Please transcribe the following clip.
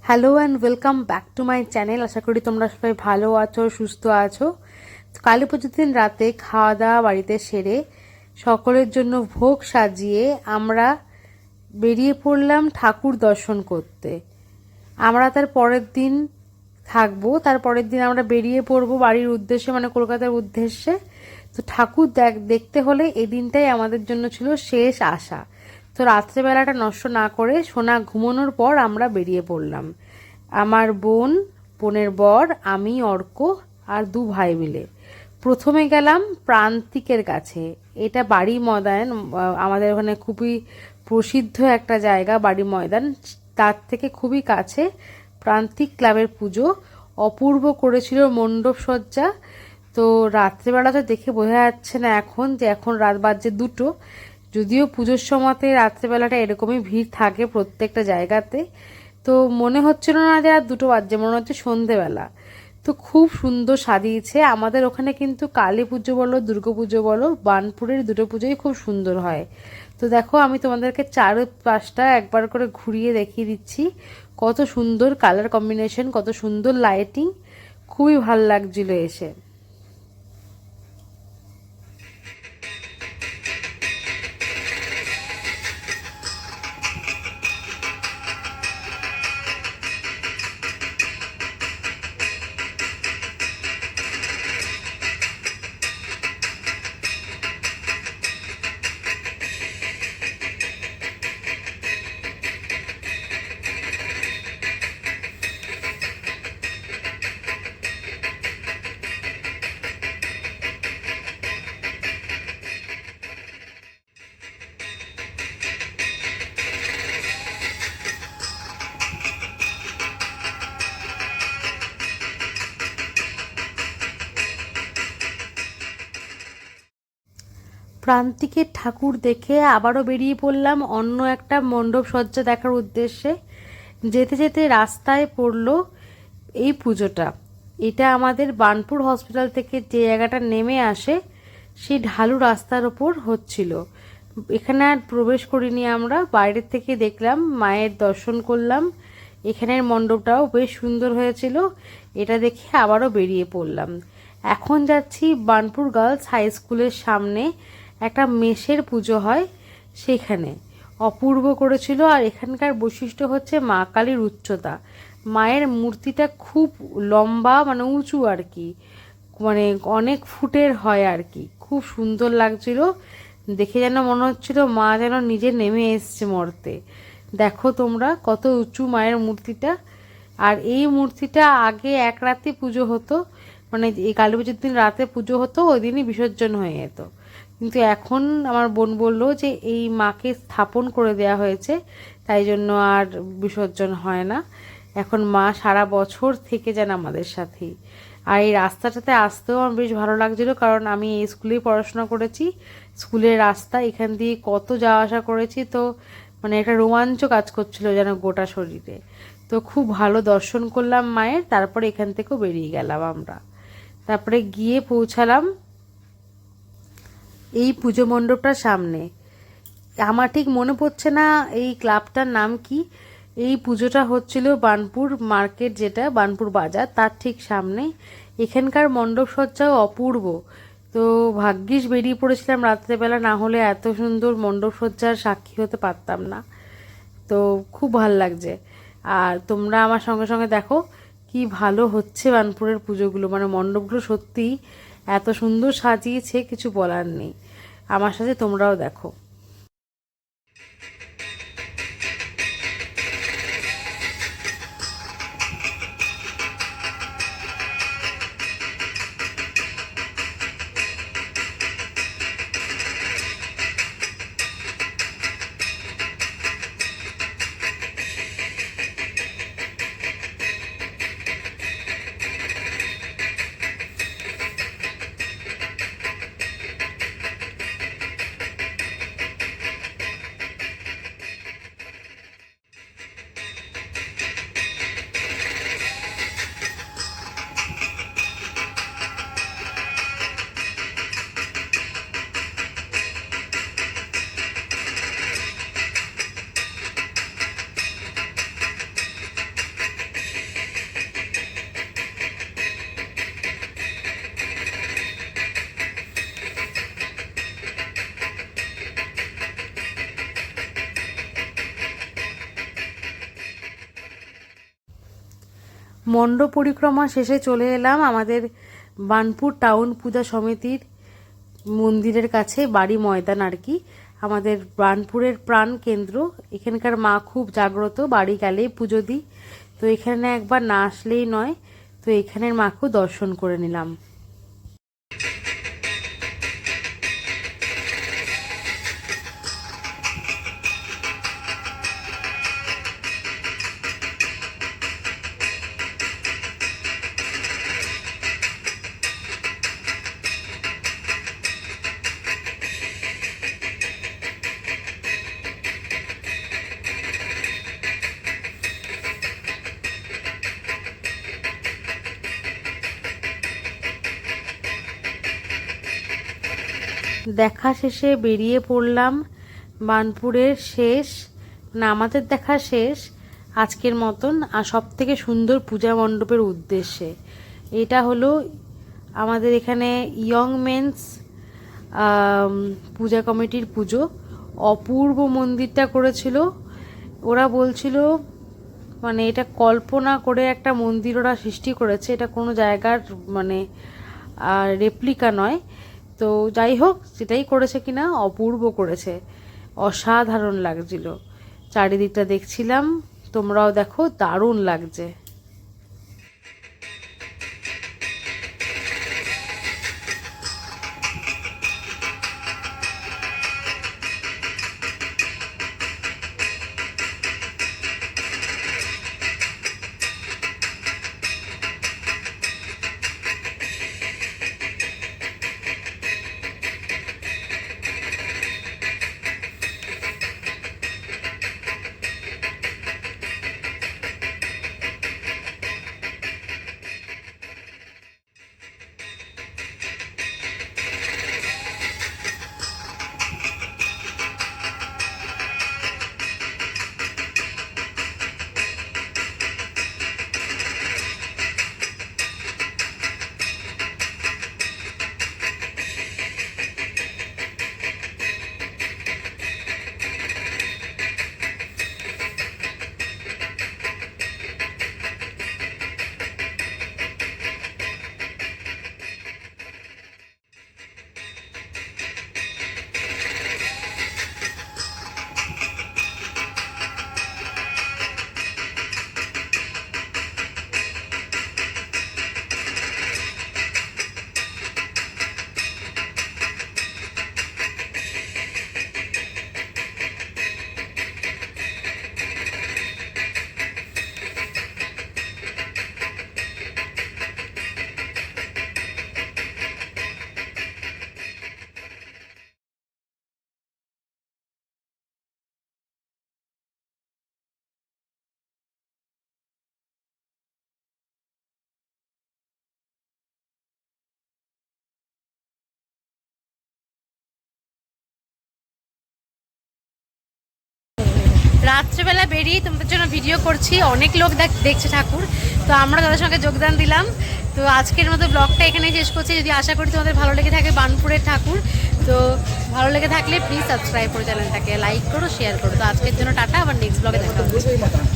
Hello and welcome back to my channel. আশা করি তোমরা সবাই ভালো আছো, সুস্থ আছো। কালী পুজোর দিন রাতে খাওয়া দাওয়া বাড়িতে সেরে সকলের জন্য ভোগ সাজিয়ে আমরা বেরিয়ে পড়লাম ঠাকুর দর্শন করতে। আমরা তার পরের দিন থাকবো, তার পরের দিন আমরা বেরিয়ে পড়বো বাড়ির উদ্দেশ্যে, মানে কলকাতার উদ্দেশ্যে। তো ঠাকুর দেখতে হলে এই দিনটাই আমাদের জন্য ছিল শেষ আশা। তো রাত্রেবেলাটা নষ্ট না করে সোনা ঘুমানোর পর আমরা বেরিয়ে পড়লাম, আমার বোনের বর, আমি, অর্ক আর দু ভাই মিলে। প্রথমে গেলাম প্রান্তিকের কাছে। এটা বাড়ি ময়দান, আমাদের ওখানে খুবই প্রসিদ্ধ একটা জায়গা বাড়ি ময়দান। তার থেকে খুবই কাছে প্রান্তিক ক্লাবের পুজো অপূর্ব করেছিল মণ্ডপ সজ্জা। তো রাত্রেবেলা তো দেখে বোঝা যাচ্ছে না এখন যে এখন রাত বাজছে 2টো। যদিও পুজোর সময়তে রাত্রেবেলাটা এরকমই ভিড় থাকে প্রত্যেকটা জায়গাতে, তো মনে হচ্ছিল না যে আর 2টো বাজছে, মনে হচ্ছে সন্ধেবেলা। তো খুব সুন্দর সাজিয়েছে আমাদের ওখানে। কিন্তু কালী পুজো বলো দুর্গা পুজো বলো, বার্নপুরের দুটো পুজোই খুব সুন্দর হয়। তো দেখো আমি তোমাদেরকে 4-5টা একবার করে ঘুরিয়ে দেখিয়ে দিচ্ছি। কত সুন্দর কালার কম্বিনেশন, কত সুন্দর লাইটিং, খুবই ভাল লাগছিল এসে। প্রান্তিকের ঠাকুর দেখে আবারও বেরিয়ে পড়লাম অন্য একটা মণ্ডপ সজ্জা দেখার উদ্দেশ্যে। যেতে যেতে রাস্তায় পড়লো এই পুজোটা। এটা আমাদের বার্নপুর হসপিটাল থেকে যে জায়গাটা নেমে আসে সেই ঢালু রাস্তার ওপর হচ্ছিল। এখানে আর প্রবেশ করিনি আমরা, বাইরের থেকে দেখলাম, মায়ের দর্শন করলাম। এখানের মণ্ডপটাও বেশ সুন্দর হয়েছিল। এটা দেখে আবারও বেরিয়ে পড়লাম। এখন যাচ্ছি বার্নপুর গার্লস হাই স্কুলের সামনে একটা মেসের পুজো হয় সেখানে। অপূর্ব করেছিল। আর এখানকার বৈশিষ্ট্য হচ্ছে মা কালীর উচ্চতা। মায়ের মূর্তিটা খুব লম্বা, মানে উঁচু আর কি, মানে অনেক ফুটের হয় আর কি। খুব সুন্দর লাগছিল দেখে, যেন মনে হচ্ছিল মা যেন নিজে নেমে এসছে মর্তে। দেখো তোমরা কত উঁচু মায়ের মূর্তিটা। আর এই মূর্তিটা আগে এক রাতে পুজো হতো, মানে এই কালী পুজোর দিন রাতে পুজো হতো, ওই দিনই বিসর্জন হয়ে যেত। কিন্তু এখন আমার বোন বললো যে এই মাকে স্থাপন করে দেয়া হয়েছে, তাই জন্য আর বিসর্জন হয় না। এখন মা সারা বছর থেকে যান আমাদের সাথেই। আর এই রাস্তাটাতে আসতেও আমার বেশ ভালো লাগছিল, কারণ আমি এই স্কুলেই পড়াশোনা করেছি। স্কুলের রাস্তা এখান দিয়ে কত যাওয়া আসা করেছি, তো মানে একটা রোমাঞ্চ কাজ করছিল যেন গোটা শরীরে। তো খুব ভালো দর্শন করলাম মায়ের, তারপরে এখান থেকেও বেরিয়ে গেলাম আমরা। তারপরে গিয়ে পৌঁছালাম এই পুজো মণ্ডপটার সামনে। আমার ঠিক মনে পড়ছে না এই ক্লাবটার নাম কি। এই পুজোটা হচ্ছিল বার্নপুর মার্কেট, যেটা বার্নপুর বাজার, তার ঠিক সামনে। এখানকার মণ্ডপ সজ্জাও অপূর্ব। তো ভাগ্যিস বেরিয়ে পড়েছিলাম রাত্রেবেলা, না হলে এত সুন্দর মণ্ডপ সজ্জার সাক্ষী হতে পারতাম না। তো খুব ভাল লাগছে। আর তোমরা আমার সঙ্গে সঙ্গে দেখো কি ভালো হচ্ছে বার্নপুরের পুজোগুলো, মানে মণ্ডপগুলো সত্যিই এত সুন্দর সাজিয়েছে, কিছু বলার নেই। আমার সাথে তোমরাও দেখো। মণ্ডপ পরিক্রমা শেষে চলে এলাম আমাদের বার্নপুর টাউন পূজা সমিতির মন্দিরের কাছে, বাড়ি ময়দান আর কি, আমাদের বার্নপুরের প্রাণ কেন্দ্র। এখানকার মা খুব জাগ্রত, বাড়ি গেলেই পুজো দিই, তো এখানে একবার না আসলেই নয়। তো এখানের মাকেও দর্শন করে নিলাম। দেখা শেষে বেরিয়ে পড়লাম বার্নপুরের শেষ, না আমাদের দেখা শেষ আজকের মতন, আর সব থেকে সুন্দর পূজা মণ্ডপের উদ্দেশ্যে। এটা হলো আমাদের এখানে ইয়ং মেন্স পূজা কমিটির পুজো। অপূর্ব মন্দিরটা করেছিল, ওরা বলছিল মানে এটা কল্পনা করে একটা মন্দির ওরা সৃষ্টি করেছে, এটা কোনো জায়গার মানে রেপ্লিকা নয়। তো যাই হোক, সেটাই করেছে কিনা, অপূর্ব করেছে, অসাধারণ লাগছিল। চারিদিকটা দেখছিলাম, তোমরাও দেখো, দারুণ লাগছে। রাত্রেবেলা বেরিয়ে তোমাদের জন্য ভিডিও করছি, অনেক লোক দেখছে ঠাকুর, তো আমরা তাদের সঙ্গে যোগদান দিলাম। তো আজকের মতো ব্লগটা এখানেই শেষ করছি। যদি আশা করি তোমাদের ভালো লেগে থাকে বার্নপুরের ঠাকুর, তো ভালো লেগে থাকলে প্লিজ সাবস্ক্রাইব করে চ্যানেলটাকে, লাইক করো, শেয়ার করো। তো আজকের জন্য টাটা, আবার নেক্সট ব্লগে দেখা হবে।